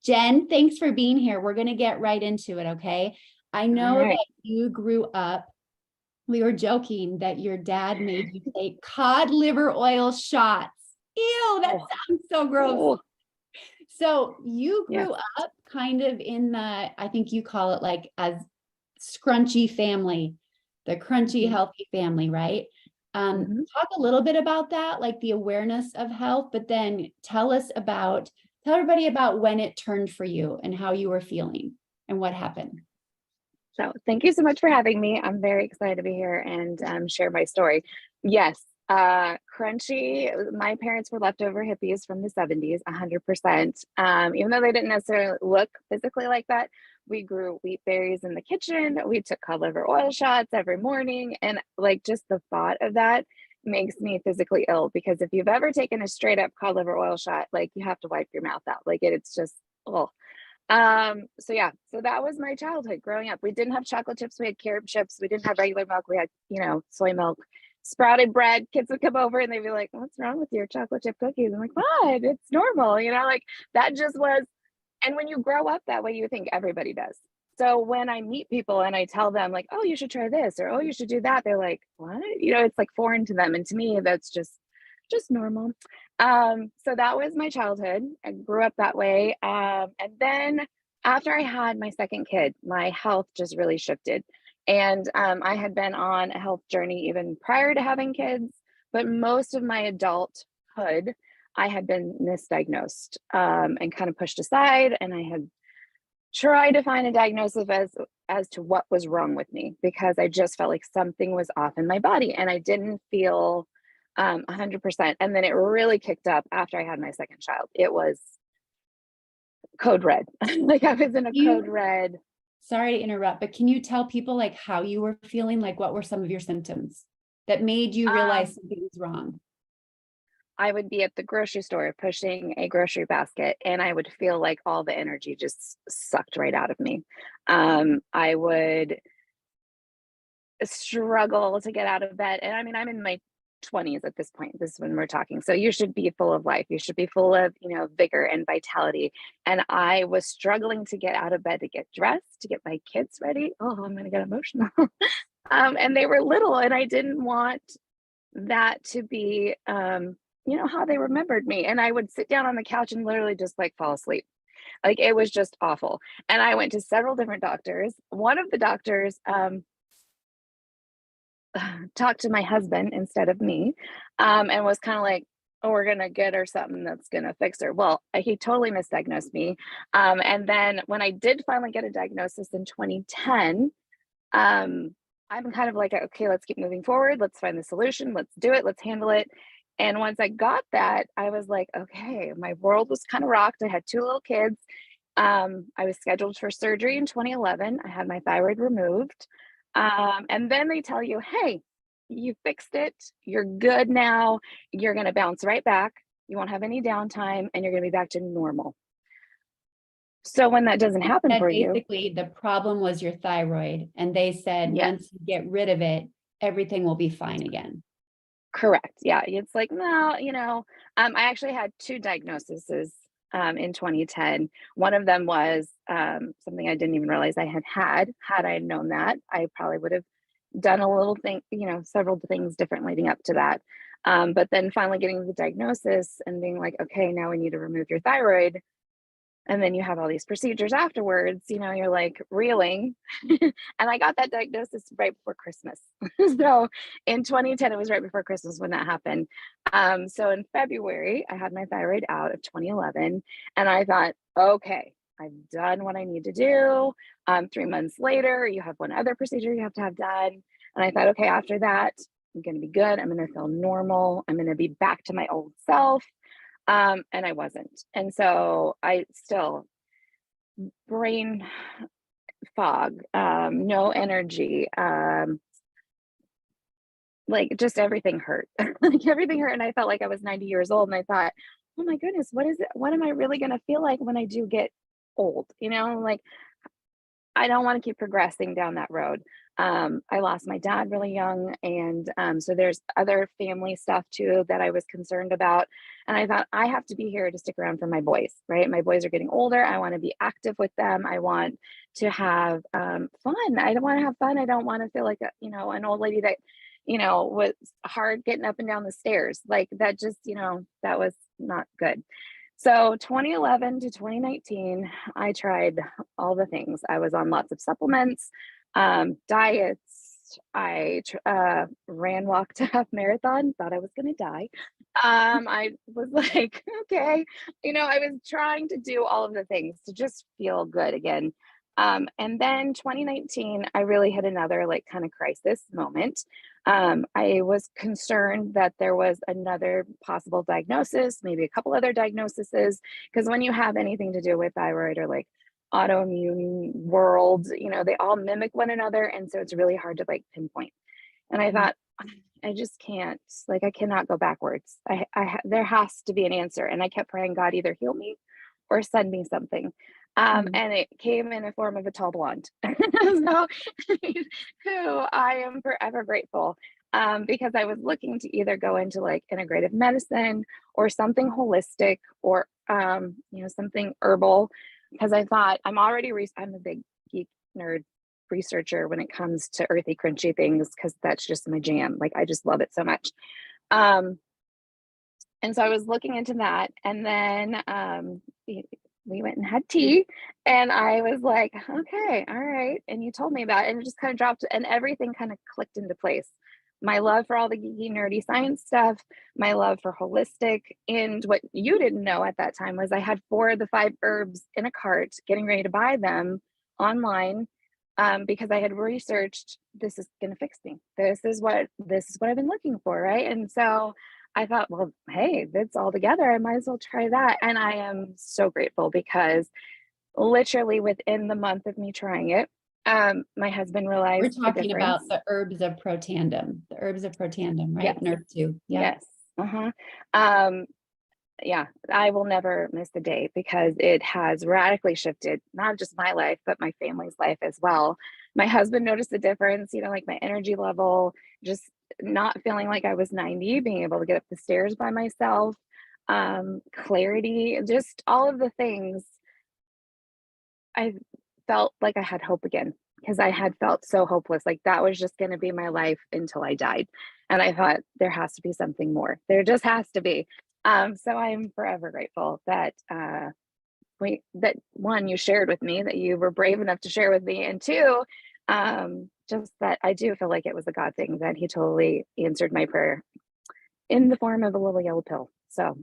Jen, thanks for being here. We're going to get right into it, okay? I All know right. that you grew up, we were joking that your dad made you take cod liver oil shots. Ew, that Oh, sounds so gross. oh, So you yes. grew up kind of in the, I think you call it like a scrunchy family, the crunchy, hmm healthy family, right? hmm Talk a little bit about that, like the awareness of health, but then tell everybody about when it turned for you and how you were feeling and what happened. So thank you so much for having me. I'm very excited to be here and share my story. Yes, crunchy. My parents were leftover hippies from the 70s, 100%. Even though they didn't necessarily look physically like that, we grew wheat berries in the kitchen. We took cod liver oil shots every morning. And like just the thought of that makes me physically ill because if you've ever taken a straight up cod liver oil shot, like you have to wipe your mouth out. It's just, oh. So yeah, so that was my childhood growing up. We didn't have chocolate chips, we had carrot chips, we didn't have regular milk, we had, soy milk, sprouted bread. Kids would come over and they'd be like, "What's wrong with your chocolate chip cookies?" I'm like, "What? It's normal," like that just was. And when you grow up that way, you think everybody does. So when I meet people and I tell them like, "Oh, you should try this," or "Oh, you should do that," they're like, "What?" It's like foreign to them. And to me, that's just normal. So that was my childhood. I grew up that way. And then after I had my second kid, my health just really shifted. And I had been on a health journey even prior to having kids, but most of my adulthood, I had been misdiagnosed and kind of pushed aside. And I had tried to find a diagnosis as to what was wrong with me because I just felt like something was off in my body and I didn't feel 100%. And then it really kicked up after I had my second child. It was code red. Like I was in a code You, red. sorry to interrupt, but can you tell people like how you were feeling? Like what were some of your symptoms that made you realize Um, something was wrong? I would be at the grocery store pushing a grocery basket, and I would feel like all the energy just sucked right out of me. I would struggle to get out of bed. And I mean, I'm in my 20s at this point. This is when we're talking. So you should be full of life. You should be full of, vigor and vitality. And I was struggling to get out of bed to get dressed, to get my kids ready. Oh, I'm going to get emotional. And they were little, and I didn't want that to be, how they remembered me. And I would sit down on the couch and literally just like fall asleep. Like it was just awful. And I went to several different doctors. One of the doctors, talked to my husband instead of me, and was kind of like, "Oh, we're gonna get her something that's gonna fix her." Well, he totally misdiagnosed me. And then when I did finally get a diagnosis in 2010, I'm kind of like, "Okay, let's keep moving forward. Let's find the solution. Let's do it. Let's handle it." And once I got that, I was like, "Okay." My world was kind of rocked. I had two little kids. I was scheduled for surgery in 2011. I had my thyroid removed. And then they tell you, "Hey, you fixed it. You're good now. You're going to bounce right back. You won't have any downtime and you're going to be back to normal." So when that doesn't happen That for you, basically the problem was your thyroid, and they said yes, once you get rid of it, everything will be fine again. correct. Yeah. It's like, no, I actually had two diagnoses in 2010. One of them was something I didn't even realize I had had. Had I known that, I probably would have done a little thing, several things different leading up to that. But then finally getting the diagnosis and being like, okay, now we need to remove your thyroid. And then you have all these procedures afterwards, you're like reeling. And I got that diagnosis right before Christmas. So in 2010, it was right before Christmas when that happened. So in February, I had my thyroid out of 2011. And I thought, okay, I've done what I need to do. 3 months later, you have one other procedure you have to have done. And I thought, okay, after that, I'm going to be good. I'm going to feel normal. I'm going to be back to my old self. And I wasn't. And so I still brain fog, no energy, like just everything hurt. Like everything hurt. And I felt like I was 90 years old. And I thought, oh my goodness, what is it? What am I really going to feel like when I do get old? Like I don't want to keep progressing down that road. I lost my dad really young, and so there's other family stuff too that I was concerned about. And I thought I have to be here to stick around for my boys, right? My boys are getting older. I want to be active with them. I want to have fun. I don't want to have fun. I don't want to feel like an old lady that was hard getting up and down the stairs. Like that just that was not good. So 2011 to 2019, I tried all the things. I was on lots of supplements, diets. Ran, walked a half marathon, thought I was going to die. I was like, okay, I was trying to do all of the things to just feel good again. And then 2019, I really hit another like kind of crisis moment. I was concerned that there was another possible diagnosis, maybe a couple other diagnoses, because when you have anything to do with thyroid or like autoimmune world, they all mimic one another. And so it's really hard to like pinpoint. And I thought, I just can't, like, I cannot go backwards. There has to be an answer. And I kept praying, God, either heal me or send me something. And it came in a form of a tall blonde. So, who I am forever grateful, because I was looking to either go into like integrative medicine or something holistic or, something herbal, because I thought I'm a big geek nerd researcher when it comes to earthy, crunchy things, because that's just my jam. Like I just love it so much. And so I was looking into that, and then we went and had tea, and I was like, okay, all right. And you told me about it, and it just kind of dropped, and everything kind of clicked into place. My love for all the geeky, nerdy science stuff, my love for holistic, and what you didn't know at that time was I had 4 of the 5 herbs in a cart, getting ready to buy them online, because I had researched this is going to fix me. This is what I've been looking for, right? And so I thought, well, hey, that's all together. I might as well try that. And I am so grateful because literally within the month of me trying it, my husband We're realized the talking difference. about the herbs of Protandim, right? Yes, Nerve 2. Yeah. yes. Uh-huh. Um, yeah, I will never miss the day because it has radically shifted not just my life, but my family's life as well. My husband noticed the difference, like my energy level, just not feeling like I was 90, being able to get up the stairs by myself, clarity, just all of the things. I felt like I had hope again because I had felt so hopeless. Like that was just going to be my life until I died. And I thought there has to be something more. There just has to be. So I'm forever grateful that that one, you shared with me, that you were brave enough to share with me, and two, just that I do feel like it was a God thing, that He totally answered my prayer in the form of a little yellow pill. So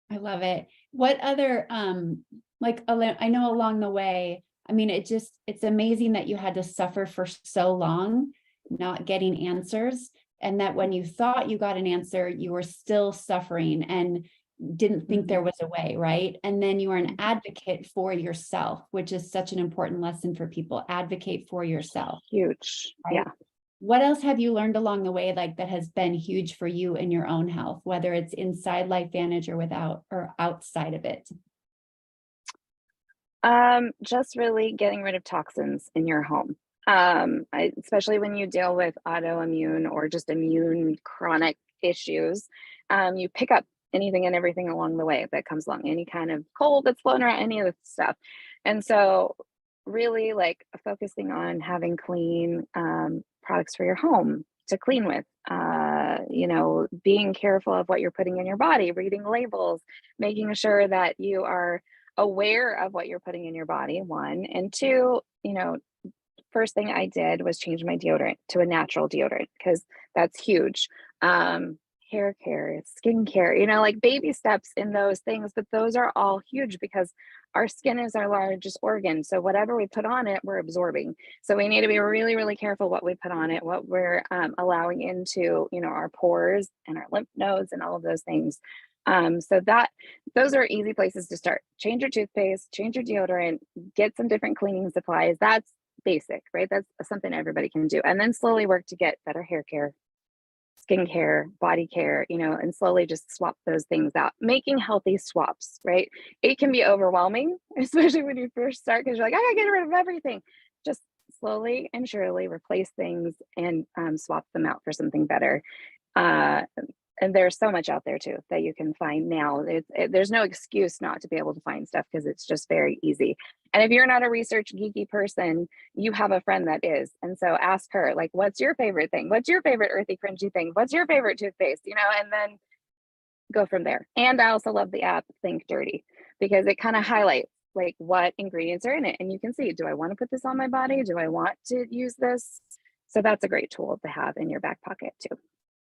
I love it. What other, I know along the way, I mean, it's amazing that you had to suffer for so long, not getting answers. And that when you thought you got an answer, you were still suffering and didn't think there was a way, right? And then you are an advocate for yourself, which is such an important lesson for people. Advocate for yourself. huge. Right? Yeah. What else have you learned along the way, like that has been huge for you in your own health, whether it's inside LifeVantage or without or outside of it? Just really getting rid of toxins in your home. Especially when you deal with autoimmune or just immune chronic issues, you pick up anything and everything along the way that comes along, any kind of cold that's floating around, any of this stuff. And so really like focusing on having clean products for your home to clean with, being careful of what you're putting in your body, reading labels, making sure that you are aware of what you're putting in your body, one, and two, first thing I did was change my deodorant to a natural deodorant because that's huge. Hair care, skin care, like baby steps in those things, but those are all huge because our skin is our largest organ. So whatever we put on it, we're absorbing. So we need to be really, really careful what we put on it, what we're allowing into, our pores and our lymph nodes and all of those things. So those are easy places to start. Change your toothpaste, change your deodorant, get some different cleaning supplies. That's basic, right? That's something everybody can do. And then slowly work to get better hair care, skincare, body care, you know, and slowly just swap those things out, making healthy swaps, right? It can be overwhelming, especially when you first start, because you're like, I gotta get rid of everything. Just slowly and surely replace things and swap them out for something better. Uh, and there's so much out there too that you can find now. There's no excuse not to be able to find stuff because it's just very easy. And if you're not a research geeky person, you have a friend that is. And so ask her, like, what's your favorite thing? What's your favorite earthy, crunchy thing? What's your favorite toothpaste? You know, and then go from there. And I also love the app Think Dirty because it kind of highlights like what ingredients are in it. And you can see, do I want to put this on my body? Do I want to use this? So that's a great tool to have in your back pocket too.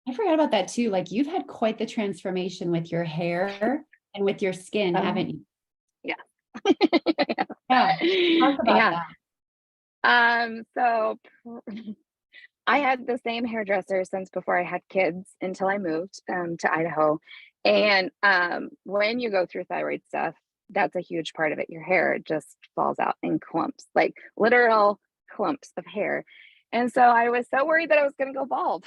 I forgot about that too. Like you've had quite the transformation with your hair and with your skin, haven't you? Yeah. Yeah. Talk about Yeah. that. So I had the same hairdresser since before I had kids until I moved to Idaho. And when you go through thyroid stuff, that's a huge part of it. Your hair just falls out in clumps, like literal clumps of hair. And so I was so worried that I was going to go bald.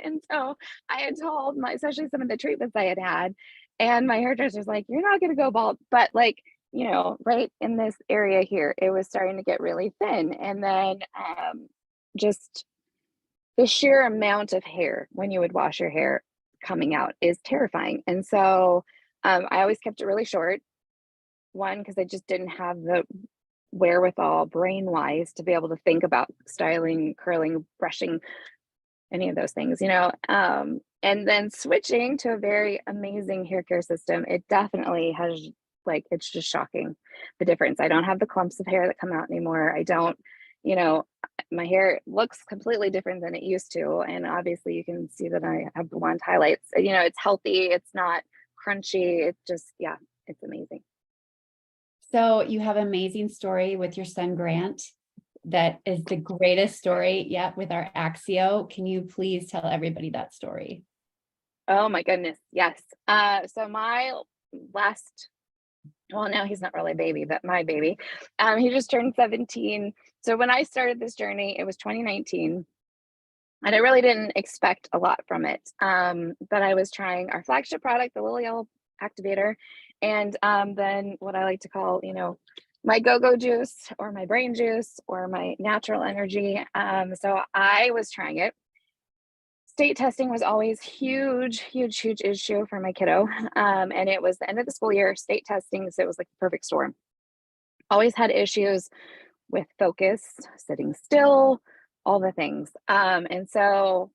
And so I had told my, especially some of the treatments I had had, and my hairdresser's like, you're not going to go bald. But like, you know, right in this area here, it was starting to get really thin. And then just the sheer amount of hair when you would wash your hair coming out is terrifying. And so I always kept it really short. One, because I just didn't have the wherewithal brain wise to be able to think about styling, curling, brushing, any of those things, you know. And then switching to a very amazing hair care system, it definitely has, like, it's just shocking the difference. I don't have the clumps of hair that come out anymore. I don't, you know, my hair looks completely different than it used to. And obviously you can see that I have blonde highlights. You know, it's healthy, it's not crunchy. It's just, yeah, it's amazing. So you have an amazing story with your son Grant. That is the greatest story yet with our Axio. Can you please tell everybody that story? Oh my goodness. Yes. So my last, well, now he's not really a baby, but my baby, he just turned 17. So when I started this journey, it was 2019. And I really didn't expect a lot from it. But I was trying our flagship product, the Little Yellow Activator, and then what I like to call, you know, my go-go juice or my brain juice or my natural energy. So I was trying it. State testing was always huge issue for my kiddo. And it was the end of the school year, state testing, so it was like the perfect storm. Always had issues with focus, sitting still, all the things. And so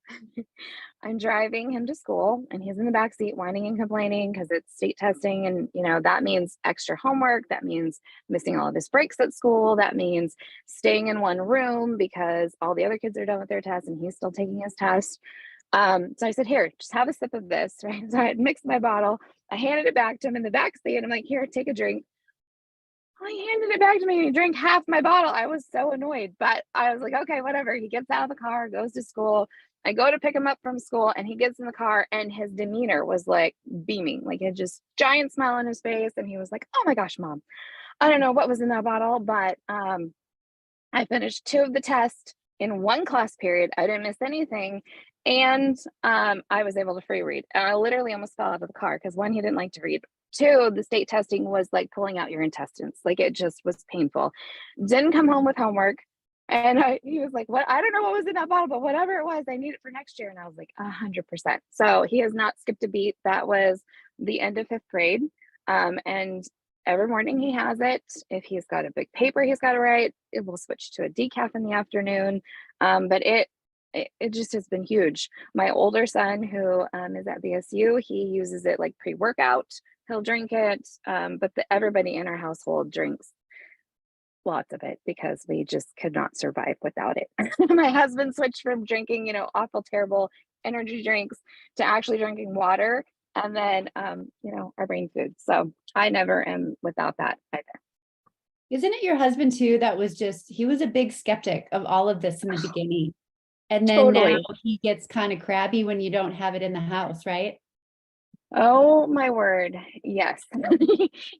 I'm driving him to school and he's in the back seat whining and complaining because it's state testing. And, you know, that means extra homework. That means missing all of his breaks at school. That means staying in one room because all the other kids are done with their tests and he's still taking his test. So I said, here, just have a sip of this, right? So I had mixed my bottle. I handed it back to him in the back seat. I'm like, here, take a drink. He handed it back to me and he drank half my bottle. I was so annoyed, but I was like, okay, whatever. He gets out of the car, goes to school. I go to pick him up from school and he gets in the car and his demeanor was like beaming, like a just giant smile on his face. And he was like, oh my gosh, mom, I don't know what was in that bottle, but I finished 2 of the tests in 1 class period. I didn't miss anything. And I was able to free read. I literally almost fell out of the car because 1, he didn't like to read. 2, the state testing was like pulling out your intestines. Like it just was painful. Didn't come home with homework. And he was like, what? I don't know what was in that bottle, but whatever it was, I need it for next year. And I was like, 100%. So he has not skipped a beat. That was the end of 5th grade. And every morning he has it. If he's got a big paper he's got to write, it will switch to a decaf in the afternoon. But it just has been huge. My older son, who is at BSU, he uses it like pre-workout. He'll drink it, but everybody in our household drinks lots of it because we just could not survive without it. My husband switched from drinking, you know, awful, terrible energy drinks to actually drinking water, and then, you know, our brain food. So I never am without that either. Isn't it your husband too? That was just, he was a big skeptic of all of this in the beginning. And then now Totally. he gets kind of crabby when you don't have it in the house, right? Oh my word. Yes.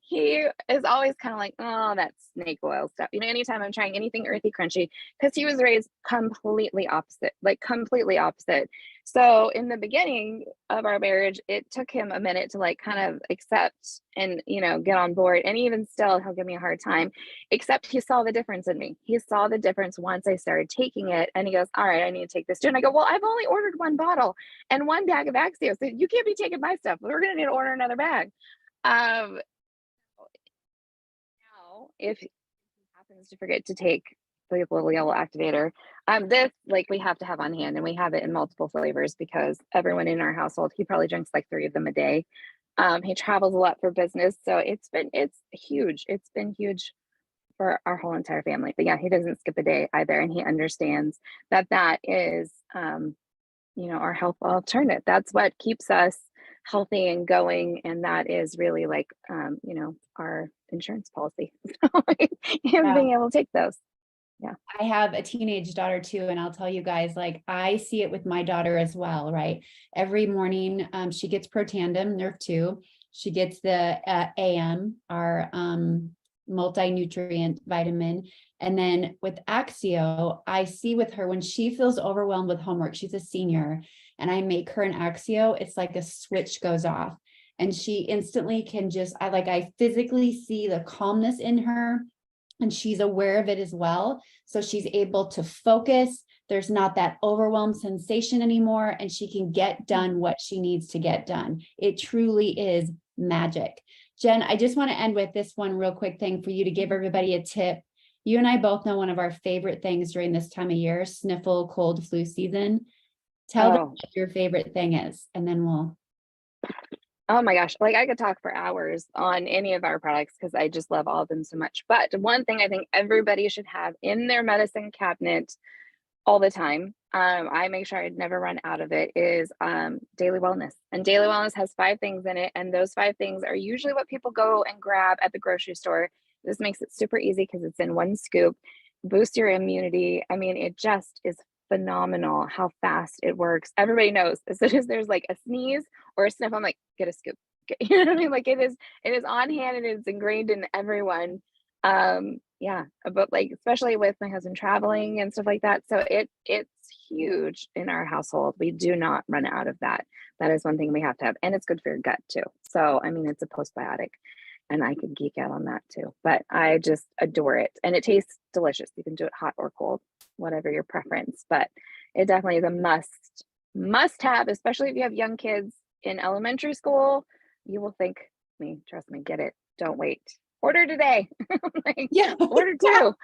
He is always kind of like, oh, that snake oil stuff. You know, anytime I'm trying anything earthy, crunchy, because he was raised completely opposite, like completely opposite. So in the beginning of our marriage, it took him a minute to like kind of accept and, you know, get on board. And even still, he'll give me a hard time, except he saw the difference in me. He saw the difference once I started taking it. And he goes, all right, I need to take this too. And I go, well, I've only ordered one bottle and one bag of Axio. So you can't be taking my stuff. We're going to need to order another bag. Now, if he happens to forget to take the little yellow activator, this like we have to have on hand, and we have it in multiple flavors because everyone in our household, he probably drinks like 3 of them a day. He travels a lot for business, so it's huge. It's been huge for our whole entire family. But yeah, he doesn't skip a day either, and he understands that that is, you know, our health alternate. That's what keeps us healthy and going, and that is really like, you know, our insurance policy. Him being able to take those. Yeah. I have a teenage daughter too, and I'll tell you guys, like I see it with my daughter as well, right? Every morning, she gets Protandim Nerve 2. She gets the AM, our multi-nutrient vitamin. And then with Axio, I see with her when she feels overwhelmed with homework, she's a senior, and I make her an Axio, it's like a switch goes off. And she instantly can just, I physically see the calmness in her, and she's aware of it as well. So she's able to focus. There's not that overwhelmed sensation anymore, and she can get done what she needs to get done. It truly is magic. Jen, I just want to end with this one real quick thing for you to give everybody a tip. You and I both know one of our favorite things during this time of year, sniffle, cold, flu season. Tell them what your favorite thing is, and then we'll. Oh my gosh, like I could talk for hours on any of our products because I just love all of them so much. But one thing I think everybody should have in their medicine cabinet all the time, I make sure I'd never run out of it, is Daily Wellness. And Daily Wellness has 5 things in it, and those 5 things are usually what people go and grab at the grocery store. This makes it super easy because it's in one scoop. Boost your immunity. I mean, it just is phenomenal how fast it works. Everybody knows as soon as there's like a sneeze or a sniff, I'm like, get a scoop. You know what I mean? Like it is on hand and it's ingrained in everyone. Yeah, but like especially with my husband traveling and stuff like that. So it's huge in our household. We do not run out of that. That is one thing we have to have, and it's good for your gut too. So I mean, it's a postbiotic, and I could geek out on that too. But I just adore it, and it tastes delicious. You can do it hot or cold, whatever your preference. But it definitely is a must have, especially if you have young kids in elementary school. You will thank me. Trust me. Get it. Don't wait. Order today. Like, Yeah. Order 2.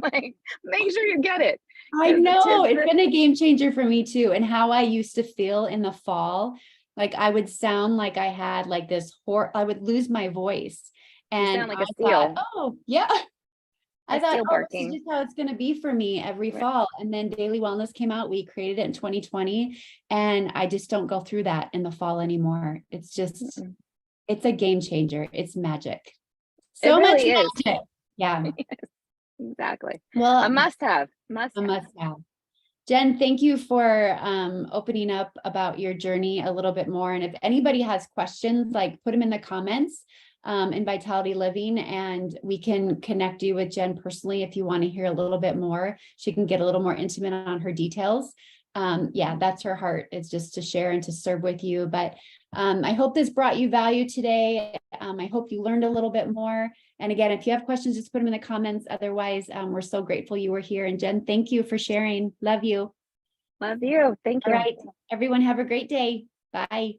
Like, make sure you get it. I know it's been a game changer for me too. And how I used to feel in the fall, like I would sound like I had like this I would lose my voice. And you sound like a thought, seal. oh yeah. I thought, oh, this is barking. just how it's going to be for me every fall. And then Daily Wellness came out. We created it in 2020. And I just don't go through that in the fall anymore. It's just, it's a game changer. It's magic. So it really much is. magic. Yeah. Exactly. Well, a must have. A must have. Jen, thank you for opening up about your journey a little bit more. And if anybody has questions, like put them in the comments in Vitality Living, and we can connect you with Jen personally if you want to hear a little bit more. She can get a little more intimate on her details. Yeah, that's her heart. It's just to share and to serve with you. But I hope this brought you value today. I hope you learned a little bit more. And again, if you have questions, just put them in the comments. Otherwise, we're so grateful you were here. And Jen, thank you for sharing. Love you. Love you. Thank you. All right, everyone have a great day. Bye.